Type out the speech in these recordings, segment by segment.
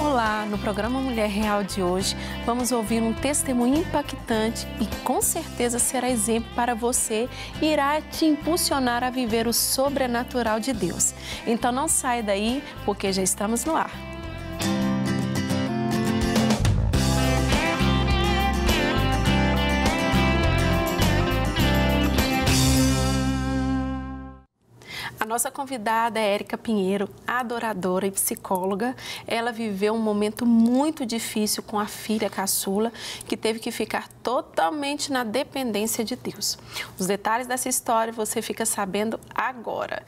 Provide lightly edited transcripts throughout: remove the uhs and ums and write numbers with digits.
Olá, no programa Mulher Real de hoje, vamos ouvir um testemunho impactante e com certeza será exemplo para você e irá te impulsionar a viver o sobrenatural de Deus. Então não saia daí, porque já estamos no ar. A nossa convidada é Érica Pinheiro, adoradora e psicóloga. Ela viveu um momento muito difícil com a filha caçula, que teve que ficar totalmente na dependência de Deus. Os detalhes dessa história você fica sabendo agora.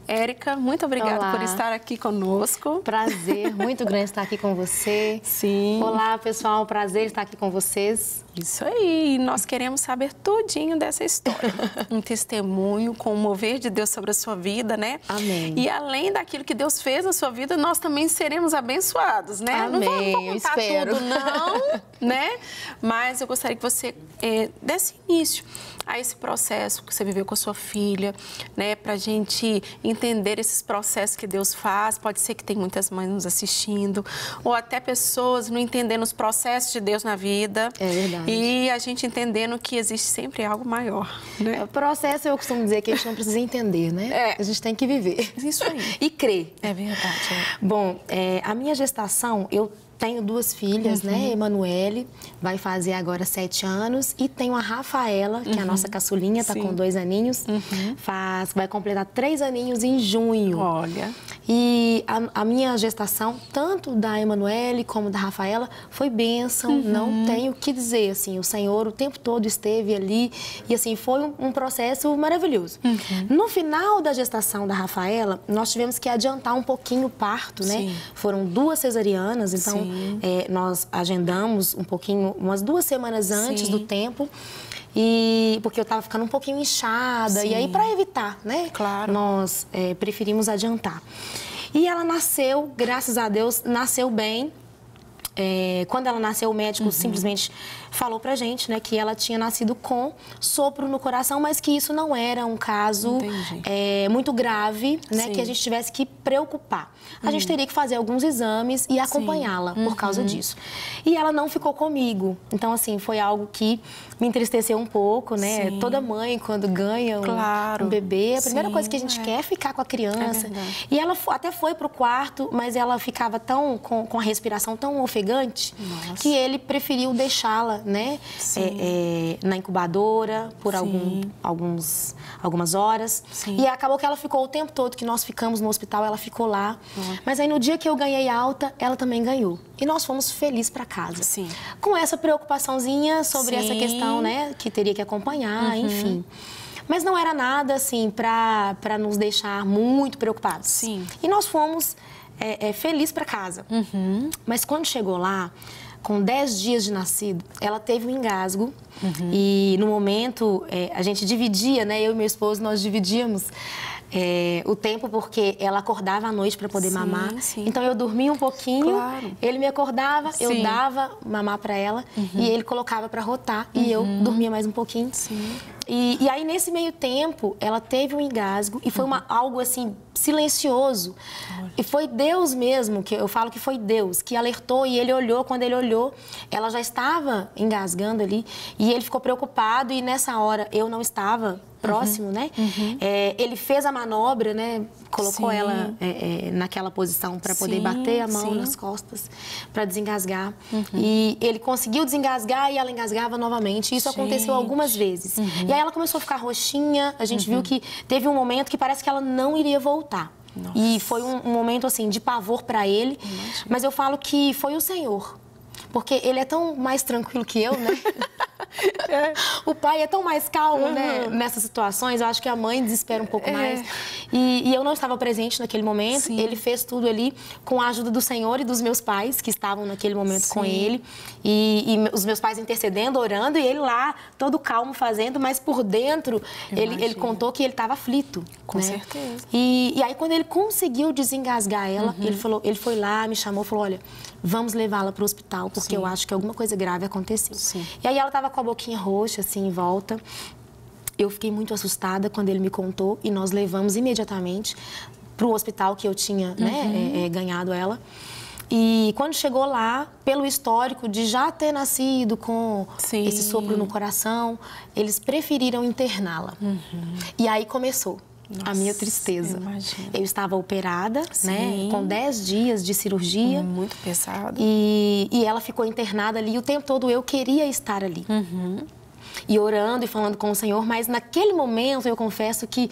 Érica, muito obrigada por estar aqui conosco. Prazer, muito grande estar aqui com você. Sim. Olá, pessoal, prazer estar aqui com vocês. Isso aí, nós queremos saber tudinho dessa história. Um testemunho com o mover de Deus sobre a sua vida, né? Amém. E além daquilo que Deus fez na sua vida, nós também seremos abençoados, né? Amém, Não vou contar tudo, não, né? Mas eu gostaria que você desse início a esse processo que você viveu com a sua filha, né? Pra gente entender esses processos que Deus faz. Pode ser que tem muitas mães nos assistindo, ou até pessoas não entendendo os processos de Deus na vida. É verdade. E a gente entendendo que existe sempre algo maior, né? O processo, eu costumo dizer que a gente não precisa entender, né? A gente tem que viver. Isso aí. E crer. É verdade. Bom, a minha gestação, eu tenho duas filhas, né? Emanuele, vai fazer agora 7 anos. E tenho a Rafaela, que é a nossa caçulinha, tá com 2 aninhos. Vai completar 3 aninhos em junho. Olha. E a minha gestação, tanto da Emanuele como da Rafaela, foi bênção. Não tenho o que dizer, assim. O Senhor o tempo todo esteve ali. E, assim, foi um processo maravilhoso. No final da gestação da Rafaela, nós tivemos que adiantar um pouquinho o parto, né? Sim. Foram 2 cesarianas, então nós agendamos um pouquinho, umas 2 semanas antes do tempo. E porque eu estava ficando um pouquinho inchada. E aí, para evitar, né? Claro. Nós preferimos adiantar. E ela nasceu, graças a Deus, nasceu bem. Quando ela nasceu, o médico simplesmente falou pra gente, né, que ela tinha nascido com sopro no coração, mas que isso não era um caso muito grave, né, que a gente tivesse que preocupar. A gente teria que fazer alguns exames e acompanhá-la por causa disso. E ela não ficou comigo. Então, assim, foi algo que me entristeceu um pouco, né? Toda mãe, quando ganha um bebê, a primeira coisa que a gente quer é ficar com a criança. E ela até foi pro quarto, mas ela ficava com a respiração tão ofegante que ele preferiu deixá-la, né, na incubadora por algumas horas. E acabou que ela ficou o tempo todo que nós ficamos no hospital, ela ficou lá. Mas aí no dia que eu ganhei alta, ela também ganhou. E nós fomos felizes para casa. Com essa preocupaçãozinha sobre essa questão, né, que teria que acompanhar, enfim. Mas não era nada, assim, para nos deixar muito preocupados. E nós fomos felizes para casa. Mas quando chegou lá, com 10 dias de nascido, ela teve um engasgo. E no momento, a gente dividia, né? Eu e meu esposo, nós dividíamos o tempo, porque ela acordava à noite para poder mamar. Então eu dormia um pouquinho, ele me acordava, eu dava mamar para ela e ele colocava para rotar e eu dormia mais um pouquinho. E aí, nesse meio tempo, ela teve um engasgo e foi algo assim silencioso. E foi Deus mesmo, que eu falo que foi Deus, que alertou e ele olhou. Quando ele olhou, ela já estava engasgando ali e ele ficou preocupado e nessa hora eu não estava próximo, né? Ele fez a manobra, né? Colocou ela naquela posição para poder bater a mão nas costas para desengasgar. E ele conseguiu desengasgar e ela engasgava novamente. Isso aconteceu algumas vezes. E aí ela começou a ficar roxinha. A gente viu que teve um momento que parece que ela não iria voltar. E foi um momento assim de pavor para ele. Mas eu falo que foi o Senhor. Porque ele é tão mais tranquilo que eu, né? O pai é tão mais calmo, né? Nessas situações. Eu acho que a mãe desespera um pouco mais. E eu não estava presente naquele momento. Ele fez tudo ali com a ajuda do Senhor e dos meus pais, que estavam naquele momento com ele. E os meus pais intercedendo, orando, e ele lá, todo calmo, fazendo. Mas por dentro, ele contou que ele estava aflito. Com certeza. E aí, quando ele conseguiu desengasgar ela, ele foi lá, me chamou, falou, olha, vamos levá-la para o hospital, porque eu acho que alguma coisa grave aconteceu. E aí ela estava com a boquinha roxa, assim, em volta. Eu fiquei muito assustada quando ele me contou e nós levamos imediatamente para o hospital que eu tinha ganhado ela. E quando chegou lá, pelo histórico de já ter nascido com Sim. esse sopro no coração, eles preferiram interná-la. E aí começou a minha tristeza. Eu estava operada, né, com 10 dias de cirurgia. Muito pesado. E ela ficou internada ali. E o tempo todo eu queria estar ali. E orando e falando com o Senhor, mas naquele momento eu confesso que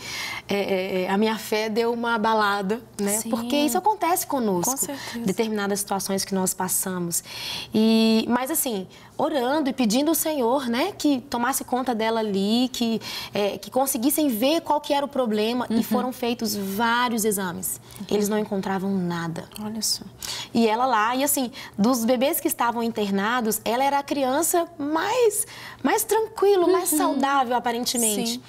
a minha fé deu uma abalada, né? Sim. Porque isso acontece conosco, Com certeza. determinadas situações que nós passamos. Mas assim, orando e pedindo ao Senhor, né, que tomasse conta dela ali, que conseguissem ver qual que era o problema. E foram feitos vários exames. Eles não encontravam nada. Olha só. E ela lá, e assim, dos bebês que estavam internados, ela era a criança mais tranquila, mais saudável, aparentemente. Sim.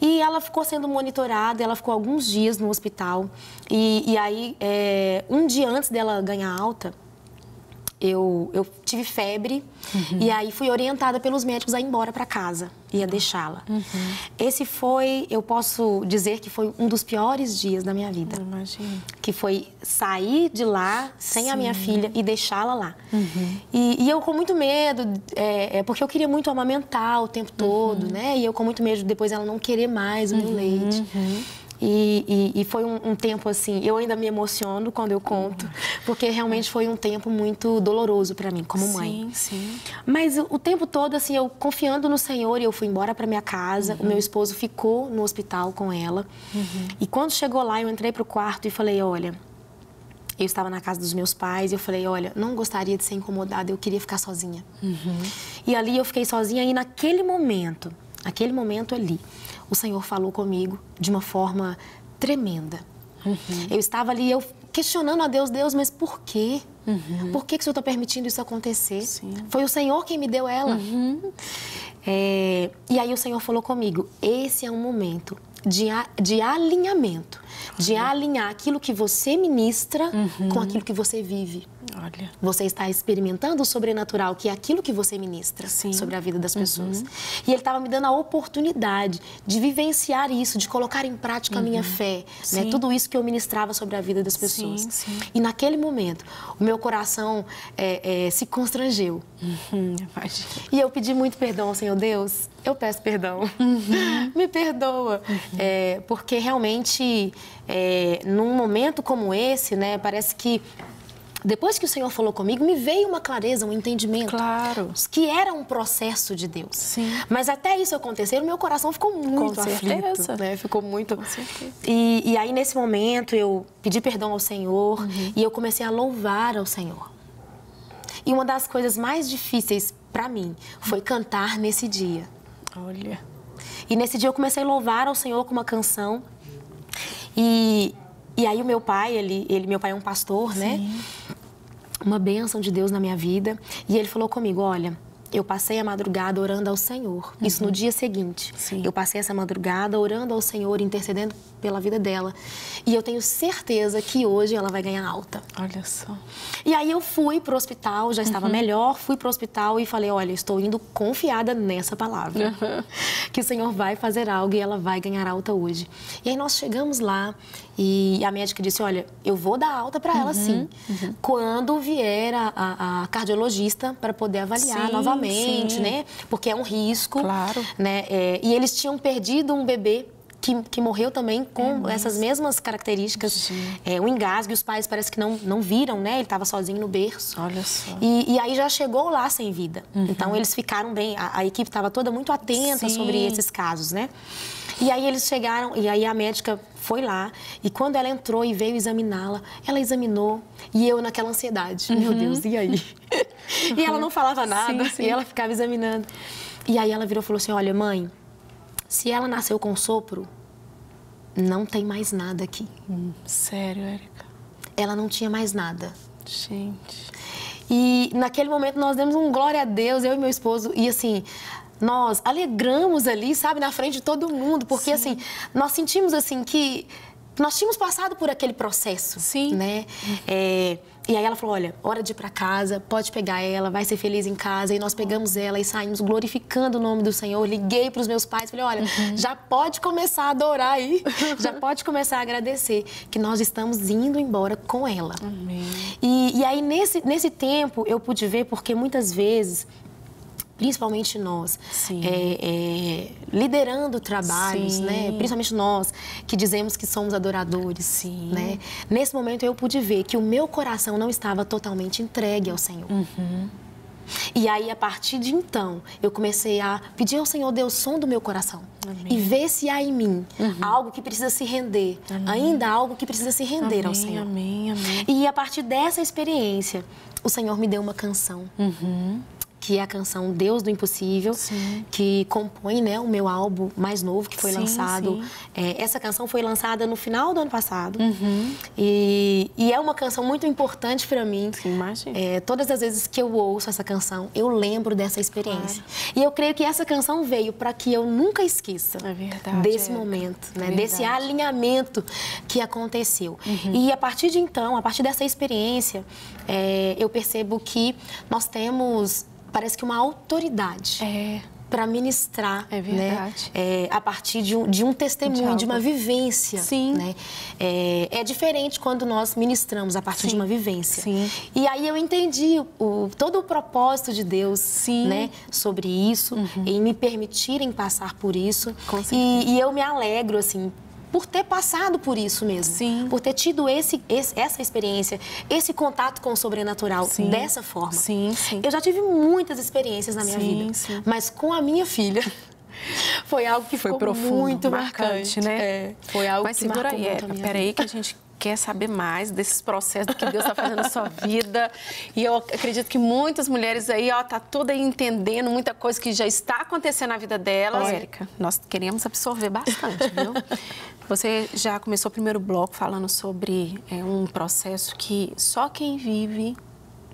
E ela ficou sendo monitorada, ela ficou alguns dias no hospital. E aí, um dia antes dela ganhar alta, eu tive febre e aí fui orientada pelos médicos a ir embora para casa e a deixá-la. Esse foi, eu posso dizer que foi um dos piores dias da minha vida. Imagino. Que foi sair de lá sem a minha filha e deixá-la lá. E eu com muito medo, porque eu queria muito amamentar o tempo todo, né? E eu com muito medo de depois ela não querer mais o meu leite. E foi um tempo assim, eu ainda me emociono quando eu conto, porque realmente foi um tempo muito doloroso para mim, como mãe. Sim. Mas o tempo todo, assim, eu confiando no Senhor, eu fui embora para minha casa, o meu esposo ficou no hospital com ela. E quando chegou lá, eu entrei pro quarto e falei, olha, eu estava na casa dos meus pais e eu falei, olha, não gostaria de ser incomodada, eu queria ficar sozinha. E ali eu fiquei sozinha e naquele momento ali, o Senhor falou comigo de uma forma tremenda. Eu estava ali, eu questionando a Deus, mas por quê? Por que o Senhor está permitindo isso acontecer? Sim. Foi o Senhor quem me deu ela. E aí o Senhor falou comigo, esse é um momento de alinhamento, de alinhar aquilo que você ministra com aquilo que você vive. Olha. Você está experimentando o sobrenatural, que é aquilo que você ministra sobre a vida das pessoas. E Ele estava me dando a oportunidade de vivenciar isso, de colocar em prática a minha fé, né? Tudo isso que eu ministrava sobre a vida das pessoas. E naquele momento, o meu coração se constrangeu. E eu pedi muito perdão ao Senhor. Deus, eu peço perdão. Me perdoa. Porque realmente, num momento como esse, né, parece que depois que o Senhor falou comigo, me veio uma clareza, um entendimento. Claro. Que era um processo de Deus. Sim. Mas até isso acontecer, o meu coração ficou muito aflito. Né? Ficou muito... Com certeza. E aí, nesse momento, eu pedi perdão ao Senhor e eu comecei a louvar ao Senhor. E uma das coisas mais difíceis para mim foi cantar nesse dia. Olha. E nesse dia eu comecei a louvar ao Senhor com uma canção. E aí o meu pai, meu pai é um pastor, né? Uma bênção de Deus na minha vida. E ele falou comigo, olha, eu passei a madrugada orando ao Senhor. Isso no dia seguinte. Eu passei essa madrugada orando ao Senhor, intercedendo pela vida dela. E eu tenho certeza que hoje ela vai ganhar alta. Olha só. E aí eu fui pro hospital, já estava melhor, fui pro hospital e falei, olha, estou indo confiada nessa palavra. Que o Senhor vai fazer algo e ela vai ganhar alta hoje. E aí nós chegamos lá e a médica disse, olha, eu vou dar alta para ela sim, quando vier a cardiologista para poder avaliar novamente, né? Porque é um risco. Claro. Né? E eles tinham perdido um bebê que morreu também com essas mesmas características, o engasgo, e os pais parece que não viram, né? Ele estava sozinho no berço. Olha só. E aí já chegou lá sem vida. Então eles ficaram bem, a equipe estava toda muito atenta sobre esses casos, né? E aí eles chegaram, e aí a médica foi lá, e quando ela entrou e veio examiná-la, ela examinou, e eu naquela ansiedade, meu Deus, e aí? E ela não falava nada, e ela ficava examinando. E aí ela virou e falou assim, olha, mãe, se ela nasceu com sopro, não tem mais nada aqui. Sério, Érica? Ela não tinha mais nada. Gente. E naquele momento nós demos um glória a Deus, eu e meu esposo, e assim, nós alegramos ali, sabe, na frente de todo mundo, porque assim, nós sentimos assim que nós tínhamos passado por aquele processo, né? E aí ela falou, olha, hora de ir para casa, pode pegar ela, vai ser feliz em casa. E nós pegamos ela e saímos glorificando o nome do Senhor. Liguei para os meus pais, falei, olha, já pode começar a adorar aí, já pode começar a agradecer que nós estamos indo embora com ela. Amém. E aí nesse tempo eu pude ver, porque muitas vezes, principalmente nós, liderando trabalhos, né? Principalmente nós que dizemos que somos adoradores, né? Nesse momento eu pude ver que o meu coração não estava totalmente entregue ao Senhor. E aí, a partir de então, eu comecei a pedir ao Senhor, Deus, som do meu coração. Amém. E ver se há em mim algo que precisa se render, ainda algo que precisa se render ao Senhor. Amém, amém. E a partir dessa experiência, o Senhor me deu uma canção. Que é a canção Deus do Impossível, que compõe, né, o meu álbum mais novo, que foi lançado. Essa canção foi lançada no final do ano passado. E é uma canção muito importante para mim. Imagina. Todas as vezes que eu ouço essa canção, eu lembro dessa experiência. E eu creio que essa canção veio para que eu nunca esqueça desse momento, né, desse alinhamento que aconteceu. E a partir de então, a partir dessa experiência, eu percebo que nós temos... Parece que uma autoridade para ministrar, né? A partir de um testemunho, de uma vivência. Né? É diferente quando nós ministramos a partir de uma vivência. E aí eu entendi todo o propósito de Deus, né? Sobre isso, em me permitirem passar por isso. E eu me alegro, assim, por ter passado por isso mesmo, por ter tido essa experiência, esse contato com o sobrenatural dessa forma. Eu já tive muitas experiências na minha vida, mas com a minha filha foi algo que ficou profundo, muito marcante, né? Foi algo mas que marcou muito a minha vida. Peraí que a gente quer saber mais desses processos que Deus está fazendo na sua vida. E eu acredito que muitas mulheres aí, tá tudo aí entendendo, muita coisa que já está acontecendo na vida delas. Érica, nós queremos absorver bastante, viu? Você já começou o primeiro bloco falando sobre um processo que só quem vive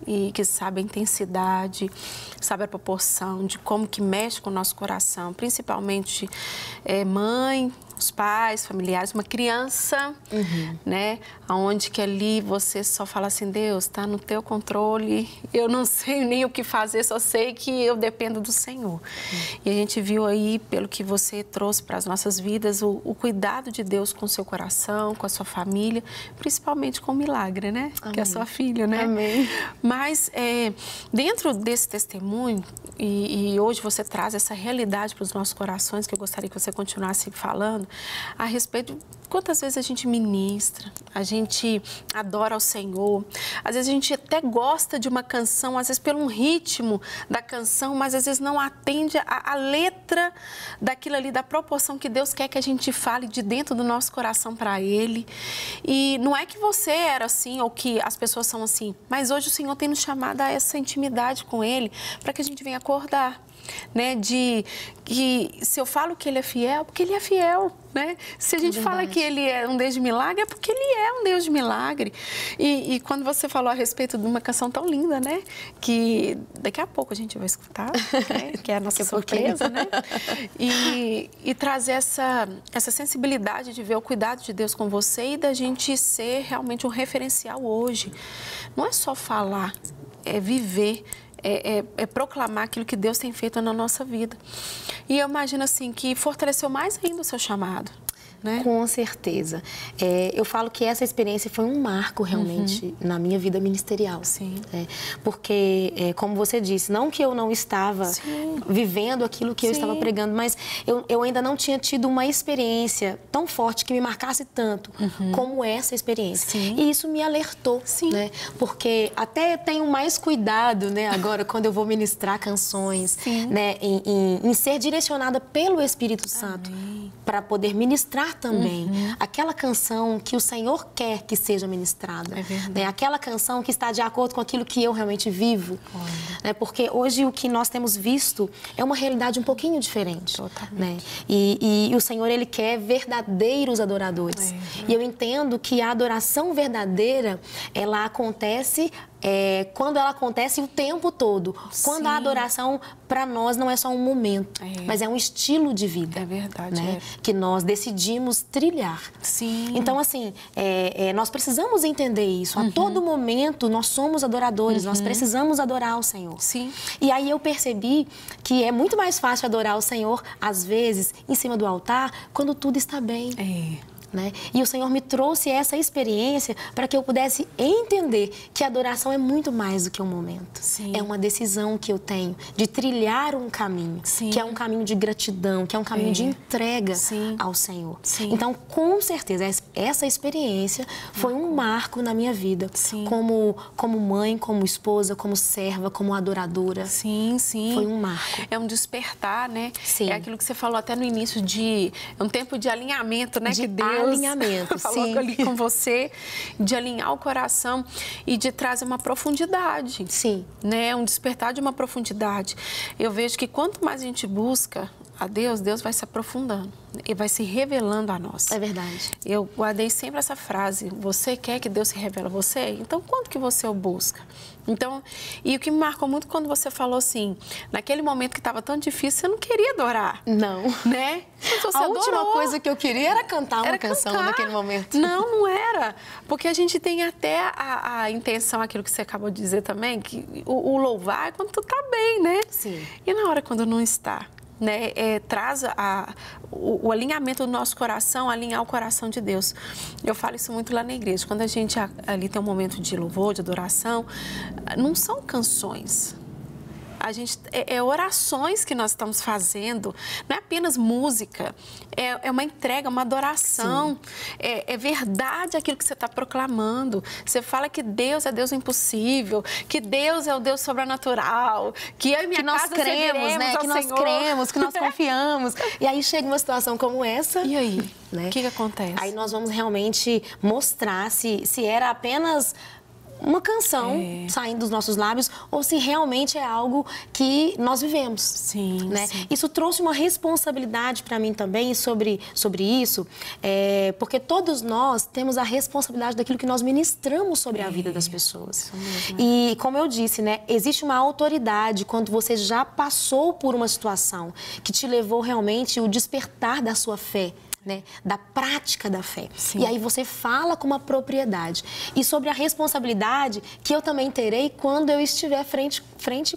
e que sabe a intensidade, sabe a proporção de como que mexe com o nosso coração, principalmente mãe, os pais, familiares, uma criança, né? Onde que ali você só fala assim, Deus, está no teu controle, eu não sei nem o que fazer, só sei que eu dependo do Senhor. E a gente viu aí, pelo que você trouxe para as nossas vidas, o cuidado de Deus com o seu coração, com a sua família, principalmente com o milagre, né? Amém. Que é a sua filha, né? Amém. Mas dentro desse testemunho, e hoje você traz essa realidade para os nossos corações, que eu gostaria que você continuasse falando, a respeito de quantas vezes a gente ministra, a gente adora ao Senhor, às vezes a gente até gosta de uma canção, às vezes pelo ritmo da canção, mas às vezes não atende a letra daquilo ali, da proporção que Deus quer que a gente fale de dentro do nosso coração para Ele. E não é que você era assim ou que as pessoas são assim, mas hoje o Senhor tem nos chamado a essa intimidade com Ele para que a gente venha acordar. Né, de que se eu falo que Ele é fiel, porque Ele é fiel, né? Se a gente fala que Ele é um Deus de milagre, é porque Ele é um Deus de milagre. E quando você falou a respeito de uma canção tão linda, né? Que daqui a pouco a gente vai escutar, né? Que é a nossa surpresa, né? E trazer essa sensibilidade de ver o cuidado de Deus com você e da gente ser realmente um referencial hoje. Não é só falar, é viver. É proclamar aquilo que Deus tem feito na nossa vida. E eu imagino assim que fortaleceu mais ainda o seu chamado. Né? Com certeza. Eu falo que essa experiência foi um marco realmente na minha vida ministerial. Porque, como você disse, não que eu não estava vivendo aquilo que eu estava pregando, mas eu ainda não tinha tido uma experiência tão forte que me marcasse tanto como essa experiência. E isso me alertou, né? Porque até tenho mais cuidado, né, agora quando eu vou ministrar canções, né, em ser direcionada pelo Espírito Santo para poder ministrar também aquela canção que o Senhor quer que seja ministrada, né? Aquela canção que está de acordo com aquilo que eu realmente vivo, né? Porque hoje o que nós temos visto é uma realidade um pouquinho diferente, né? E o Senhor, Ele quer verdadeiros adoradores. E eu entendo que a adoração verdadeira, ela acontece quando ela acontece o tempo todo. Quando a adoração, para nós, não é só um momento, mas é um estilo de vida. É verdade. Né? que nós decidimos trilhar. Sim. Então, assim, nós precisamos entender isso. A todo momento, nós somos adoradores, nós precisamos adorar o Senhor. Sim. E aí eu percebi que é muito mais fácil adorar o Senhor, às vezes, em cima do altar, quando tudo está bem. Né? E o Senhor me trouxe essa experiência para que eu pudesse entender que a adoração é muito mais do que um momento. Sim. É uma decisão que eu tenho de trilhar um caminho, Sim. que é um caminho de gratidão, que é um caminho de entrega Sim. ao Senhor. Sim. Então, com certeza, essa experiência foi um marco na minha vida, Sim. como mãe, como esposa, como serva, como adoradora. Sim, sim. Foi um marco. É um despertar, né? Sim. É aquilo que você falou até no início é um tempo de alinhamento, né? De que Deus alinhamento, falou sim. ali com você, de alinhar o coração e de trazer uma profundidade. Sim. Né? Um despertar de uma profundidade. Eu vejo que quanto mais a gente busca a Deus, Deus vai se aprofundando e vai se revelando a nós. É verdade. Eu guardei sempre essa frase: você quer que Deus se revele a você? Então, quanto que você o busca? Então, e o que me marcou muito quando você falou assim, naquele momento que estava tão difícil, você não queria adorar. Não. Né? Mas você A adorou. última coisa que eu queria era cantar uma Era canção cantar. naquele momento. Não, não era. Porque a gente tem até a intenção, aquilo que você acabou de dizer também, que o louvar é quando tu tá bem, né? Sim. E na hora quando não está? Né, traz o alinhamento do nosso coração, alinhar o coração de Deus. Eu falo isso muito lá na igreja. Quando a gente ali tem um momento de louvor, de adoração, não são canções. A gente, orações que nós estamos fazendo, não é apenas música, é uma entrega, uma adoração, é verdade aquilo que você está proclamando. Você fala que Deus é Deus impossível, que Deus é o Deus sobrenatural, que eu e minha casa cremos, né? Que nós cremos, que nós confiamos. E aí chega uma situação como essa. E aí? Né? O que acontece? Aí nós vamos realmente mostrar se era apenas uma canção saindo dos nossos lábios ou se realmente é algo que nós vivemos. Sim, né? sim. Isso trouxe uma responsabilidade para mim também sobre isso, porque todos nós temos a responsabilidade daquilo que nós ministramos sobre a vida das pessoas. E, como eu disse, né, existe uma autoridade quando você já passou por uma situação que te levou realmente o despertar da sua fé. Né, da prática da fé. Sim. E aí você fala com uma propriedade. E sobre a responsabilidade que eu também terei quando eu estiver frente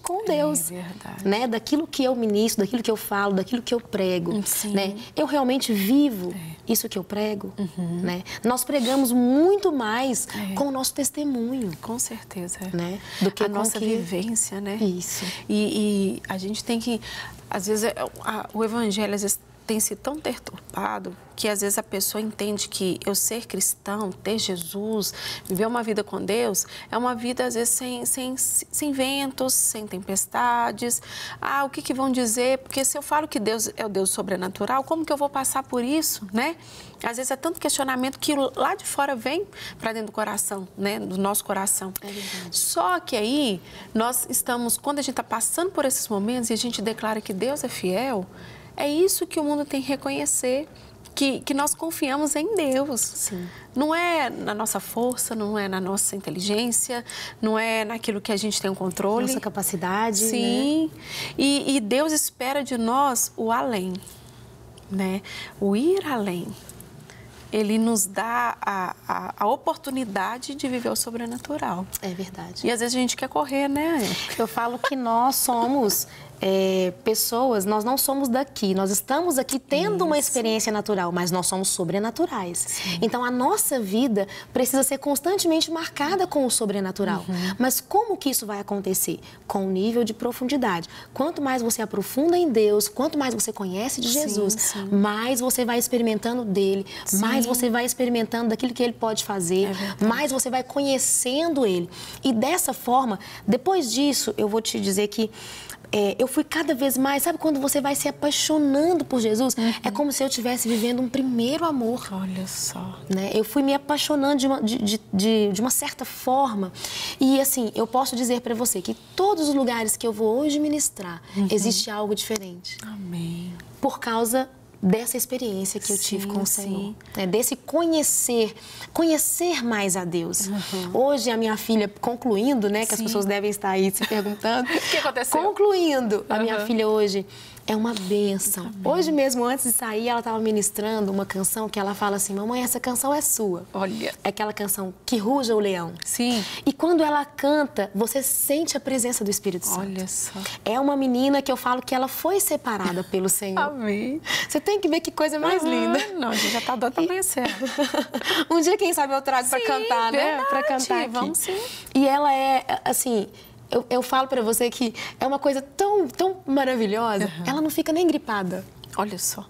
com Deus. É verdade. Né, daquilo que eu ministro, daquilo que eu falo, daquilo que eu prego. Sim. Né? Eu realmente vivo isso que eu prego. Né? Nós pregamos muito mais com o nosso testemunho. Com certeza. Né? Do que a nossa vivência, né? Isso. E a gente tem que... Às vezes, o evangelho, às vezes, tem sido tão deturpado que às vezes a pessoa entende que eu ser cristão, ter Jesus, viver uma vida com Deus, é uma vida às vezes sem ventos, sem tempestades. O que vão dizer? Porque se eu falo que Deus é o Deus sobrenatural, como que eu vou passar por isso, né? Às vezes é tanto questionamento que lá de fora vem para dentro do coração, né? Do nosso coração. É verdade. Só que aí nós estamos, quando a gente está passando por esses momentos e a gente declara que Deus é fiel, é isso que o mundo tem que reconhecer, que nós confiamos em Deus. Sim. Não é na nossa força, não é na nossa inteligência, não é naquilo que a gente tem o controle. Nossa capacidade. Sim. Né? E Deus espera de nós o além, né? O ir além. Ele nos dá a oportunidade de viver o sobrenatural. É verdade. E às vezes a gente quer correr, né? Eu falo que nós somos pessoas, nós não somos daqui, nós estamos aqui tendo uma experiência natural, mas nós somos sobrenaturais. Sim. Então, a nossa vida precisa ser constantemente marcada com o sobrenatural. Mas como que isso vai acontecer? Com um nível de profundidade. Quanto mais você aprofunda em Deus, quanto mais você conhece de Jesus, mais você vai experimentando dele, mais você vai experimentando daquilo que ele pode fazer, mais você vai conhecendo ele. E dessa forma, depois disso, eu vou te dizer que eu fui cada vez mais... Sabe quando você vai se apaixonando por Jesus? É como se eu estivesse vivendo um primeiro amor. Olha só. Né? Eu fui me apaixonando de uma certa forma. E, assim, eu posso dizer para você que todos os lugares que eu vou hoje ministrar, existe algo diferente. Amém. Por causa dessa experiência que eu tive com o Senhor, né? Desse conhecer mais a Deus. Hoje, a minha filha, concluindo, né, que as pessoas devem estar aí se perguntando. O que aconteceu? Concluindo, a minha filha hoje, É uma bênção. Amém. Hoje mesmo, antes de sair, ela estava ministrando uma canção que ela fala assim, mamãe, essa canção é sua. Olha. É aquela canção Que Ruja o Leão. Sim. E quando ela canta, você sente a presença do Espírito Santo. Olha só. É uma menina que eu falo que ela foi separada pelo Senhor. Amém. Você tem que ver que coisa mais linda. Não, a gente já tá doida pra conhecer. Um dia, quem sabe, eu trago para cantar, verdade. né? Para cantar aqui. Vamos sim. E ela é, assim... Eu falo para você que é uma coisa tão maravilhosa, ela não fica nem gripada. Olha só.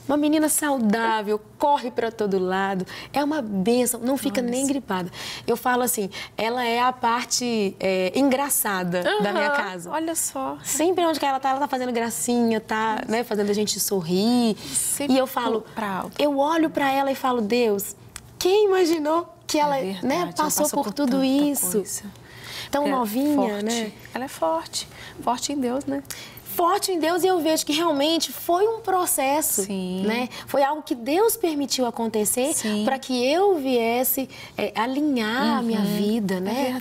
Uma menina saudável, corre para todo lado, é uma bênção, não fica nem gripada. Eu falo assim, ela é a parte engraçada da minha casa. Olha só. Sempre onde ela tá fazendo gracinha, tá, né, fazendo a gente sorrir. Sempre e eu falo, alto. eu olho para ela e falo, Deus, quem imaginou que ela, né, passou por tudo isso? Coisa. Tão novinha, forte. Né? Ela é forte. Forte em Deus, né? Forte em Deus, e eu vejo que realmente foi um processo, Sim. Né? Foi algo que Deus permitiu acontecer para que eu viesse alinhar a minha vida, né?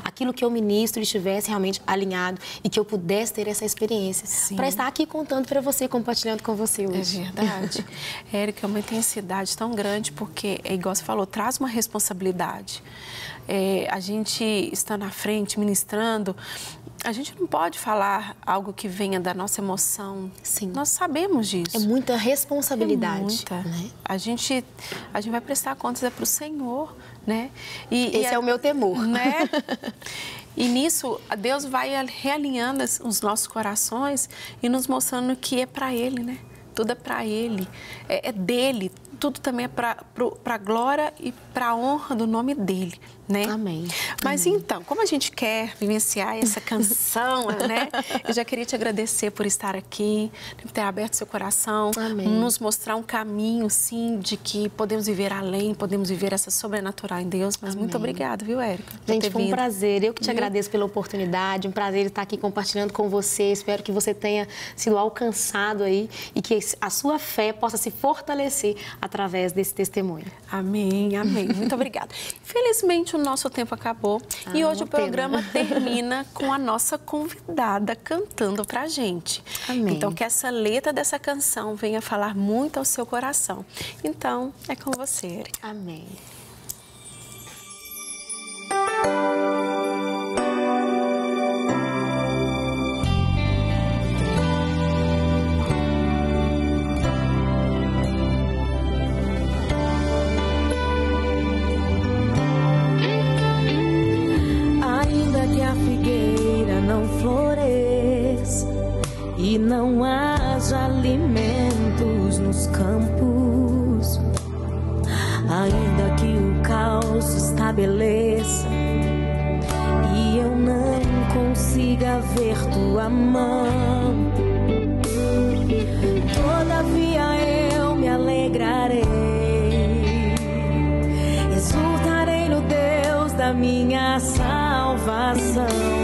Aquilo que eu ministro estivesse realmente alinhado e que eu pudesse ter essa experiência para estar aqui contando para você, compartilhando com você hoje. É verdade. Érica, é uma intensidade tão grande porque, é igual você falou, traz uma responsabilidade. A gente está na frente ministrando, a gente não pode falar algo que venha da nossa emoção. Sim. Nós sabemos disso. É muita responsabilidade. É muita. Né? A gente vai prestar contas para o Senhor, né? Esse é o meu temor. Né? E nisso, Deus vai realinhando os nossos corações e nos mostrando que é para Ele, né? Tudo é para Ele, é dele. Tudo também é para a glória e para a honra do nome dele, né? Amém. Mas então, como a gente quer vivenciar essa canção, né? Eu já queria te agradecer por estar aqui, por ter aberto seu coração, Amém. Nos mostrar um caminho, sim, de que podemos viver além, podemos viver essa sobrenatural em Deus. Mas muito obrigada, viu, Érica? Gente, foi um prazer. Eu que te agradeço pela oportunidade, um prazer estar aqui compartilhando com você. Espero que você tenha sido alcançado aí e que a sua fé possa se fortalecer através desse testemunho. Amém, amém. Muito obrigada. Infelizmente, o nosso tempo acabou e hoje o programa termina com a nossa convidada cantando pra gente. Amém. Então, que essa letra dessa canção venha falar muito ao seu coração. Então, é com você, Érica. Amém. E não haja alimentos nos campos, ainda que o caos se estabeleça e eu não consiga ver tua mão, todavia eu me alegrarei, exultarei no Deus da minha salvação.